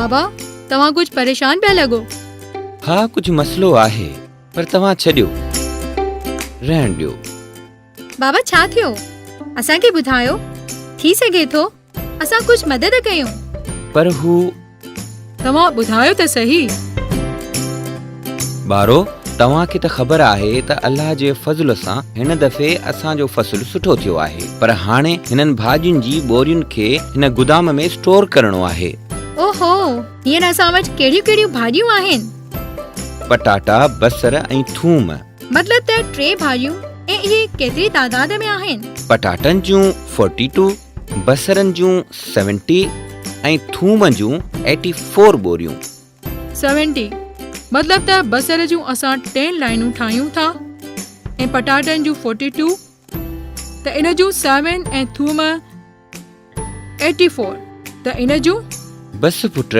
बाबा, तव्हां कुछ परेशान पिया लॻो। हाँ, कुछ मसलो आहे, पर तव्हां छॾियो, रहण ॾियो। बाबा, छा थियो? असांखे ॿुधायो, थी सघे थो असां कुछ मदद कयूं। पर हू तव्हां ॿुधायो त सही। ॿारो, तव्हांखे त ख़बर आहे त अल्लाह जे फज़ल सां हिन दफ़े असांजो फ़सुलु सुठो थियो आहे, पर हाणे हिननि भाॼियुनि जी बोरियुनि खे हिन गुदाम में स्टोर करणो आहे। ओहो, हींअर असां वटि कहिड़ियूं भाॼियूं आहिनि? पटाटा, बसर ऐं थूम। मतलब त 3 भाॼियूं, ऐं इहे केतिरी तादाद में आहिनि? पटाटनि जूं 42, बसरनि जूं 70 ऐं थूम जूं 84 बोरियूं। 70 मतलब त बसर जूं असां 10 लाइनूं ठाहियूं था, ऐं पटाटनि जूं 42, त इन जूं 7 ऐं थूम 84, त इन जूं। बस पुट,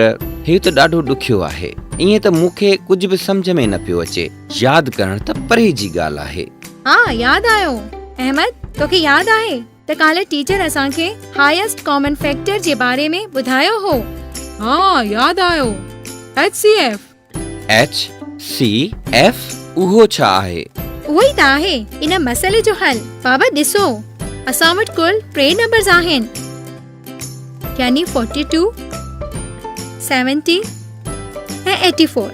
हे त ॾाढो ॾुखियो आहे। ईअं त मूंखे कुझु बि सम्झ में न पियो अचे। यादि करण त परे जी ॻाल्हि आहे। हा, यादि आयो। अहमद, तोखे यादि आहे त काल्ह टीचर असांखे हाईएस्ट कॉमन फैक्टर जे बारे में ॿुधायो हो? हा, यादि आयो। HCF। HCF उहो छा आहे? उहो ई त आहे इन मसइले जो हल। बाबा ॾिसो, असां वटि कुल 3 नंबर्स आहिनि, यानी 42, 70 ऐं 84।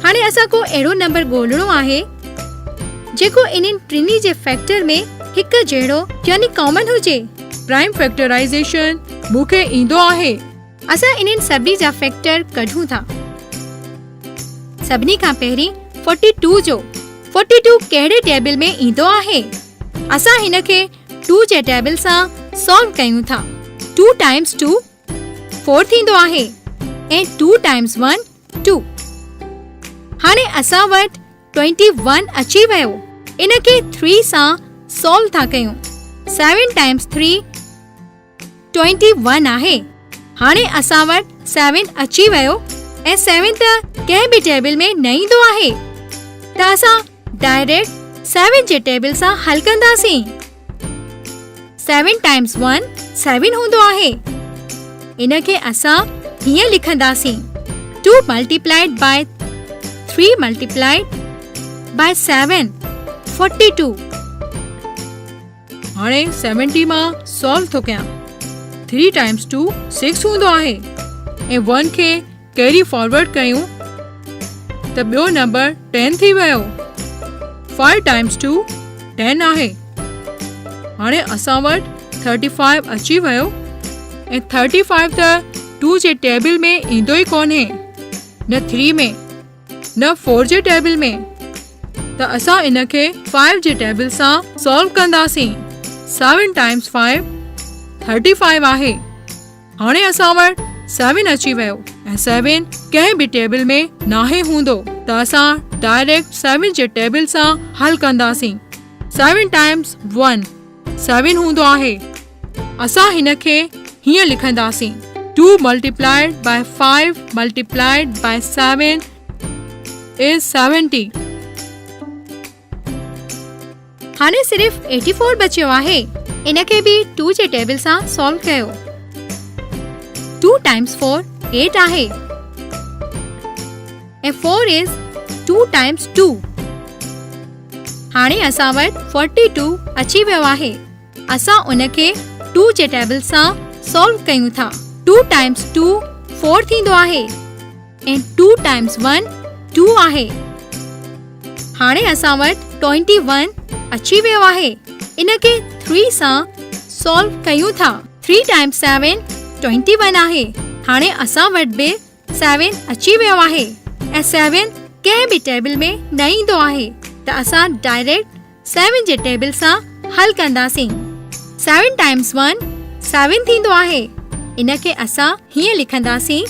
हाणे असां को अहिड़ो नंबर ॻोल्हणो आहे जेको इन्हनि टिनी जे फैक्टर में हिकु जहिड़ो यानी कॉमन हुजे। प्राइम फैक्टराइजेशन मूंखे ईंदो आहे। असां इन्हनि सभिनी जा फैक्टर कढूं था। सभिनी खां पहिरीं 42 जो। 42 कहिड़े टेबल में ईंदो आहे? असां हिन खे 2 जे टेबल सां सॉल्व कयूं था। 2 टाइम्स 2 4 थींदो आहे, ऐं 2 टाइम्स 1 2। हाणे असां वटि 21 अची वियो। इन खे 3 सां सॉल्व था कयूं। 7 टाइम्स 3 21 आहे। हाणे असां वटि 7 अची वियो, ऐं 7 त कंहिं बि टेबल में न ईंदो आहे, त असां डायरेक्ट 7 जे टेबल सां हल कंदासीं। 7 टाइम्स 1 7 हूंदो आहे। इन खे असां हीअं लिखंदासीं, 2 मल्टीप्लाइड बाय 3 मल्टीप्लाइड बाय 7 42। हाणे 70 मां सॉल्व थो कयां। 3 टाइम्स 2 6 हूंदो आहे, ऐं 1 खे कैरी फॉरवर्ड कयूं त ॿियो नंबर 10 थी वियो। 5 टाइम्स 2 10 आहे। हाणे असां वटि 35 अची वियो, ऐं 35 त 2 जे टेबल में ईंदो ई कोन्हे, न 3 में न 4 जे टेबल में, त असां इन खे 5 जे टेबल सां सॉल्व कंदासीं। 7 टाइम्स 5 35 आहे। हाणे असां वटि 7 अची वियो, ऐं 7 कंहिं बि टेबल में नाहे हूंदो, त असां डायरेक्ट 7 जे टेबल सां हल कंदासीं। 7 टाइम्स 1 7 हूंदो आहे। असां हिन खे हीअं लिखंदासीं, 2 multiplied by 5 multiplied by 7 is 70। हाणे सिर्फ़ 84 बचियो आहे। इन खे बि 2 जे टेबल सां सॉल्व कयो। 2 टाइम्स 4 8 आहे, ऐं 4 इज 2 टाइम्स 2। हाणे असां वटि 42 अची वियो आहे। असां उन खे 2 जे टेबल सां सॉल्व कयूं था। 2 टाइम्स 2 4 थींदो आहे, ऐं 2 टाइम्स 1 2 आहे। हाणे असां वटि 21 अची वियो आहे। इन खे 3 सां सॉल्व कयूं था। 3 टाइम्स 7 21 आहे। हाणे असां वटि बि 7 अची वियो आहे, ऐं 7 कंहिं बि टेबल में न ईंदो आहे, त असां डायरेक्ट 7 जे टेबल सां हल कंदासीं। 7 टाइम्स 1 7 थींदो आहे। इन खे असां हीअं लिखंदासीं,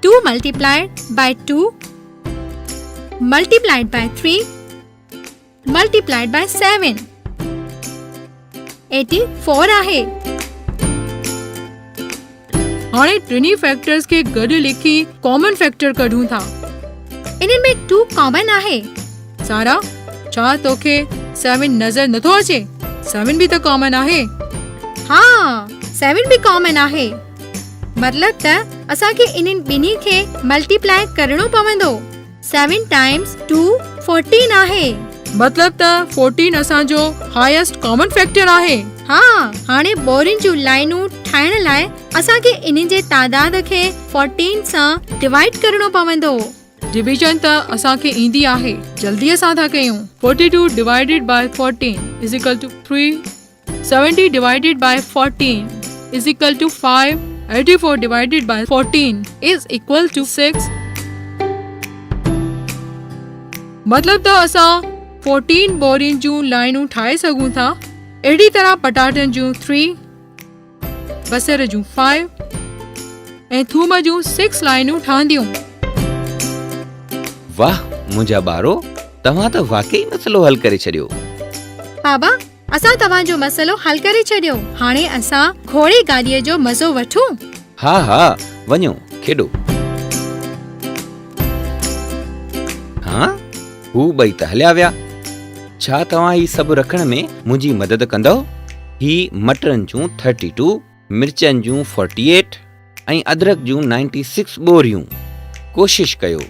2 multiplied by 2 multiplied by 3 multiplied by 7 84 आहे। हाणे टिनी फैक्टर्स खे गॾु लिखी कॉमन फैक्टर कढूं था। इन्हनि में 2 कॉमन आहे। सारा, छा तोखे 7 नज़र नथो अचे? 7 बि त कॉमन आहे। हाँ, 7 बि कॉमन आहे। मतलब त असांखे इन्हनि ॿिन्ही खे मल्टीप्लाई करणो पवंदो। 7 टाइम्स 2 14 आहे। मतलब त 14 असांजो हाईएस्ट कॉमन फैक्टर आहे। हा, हाणे बोरियुनि जूं लाइनूं ठाहिण लाइ असांखे इन्हनि जे तादाद खे 14 सां डिवाइड करणो पवंदो। डिवीजन त असांखे ईंदी आहे, जल्दीअ सां था कयूं। 42 divided by 14 is equal to 3। 70 divided by 14 is equal to 5। 84 divided by 14 is equal to 6। मतलब त असां 14 बोरियुनि जूं लाइनूं ठाहे सघूं था। अहिड़ी तरह पटाटनि जूं 3, बसर जूं 5 ऐं थूम जूं 6 लाइनूं ठहंदियूं। वाह मुंहिंजा ॿारो, तव्हां त वाकई मसइलो हल करे छॾियो। बाबा, असां तव्हांजो मसइलो हल करे छॾियो। हाणे असां घोड़े गाॾीअ जो मज़ो वठूं। हा हा, वञो खेॾो। हाँ, हू ॿई त हलिया विया। छा तव्हां ही सभु रखण में मुंहिंजी मदद कंदव? ही मटरनि जूं 32, मिर्चनि जूं 48 ऐं अदरक जूं 96 बोरियूं। कोशिश कयो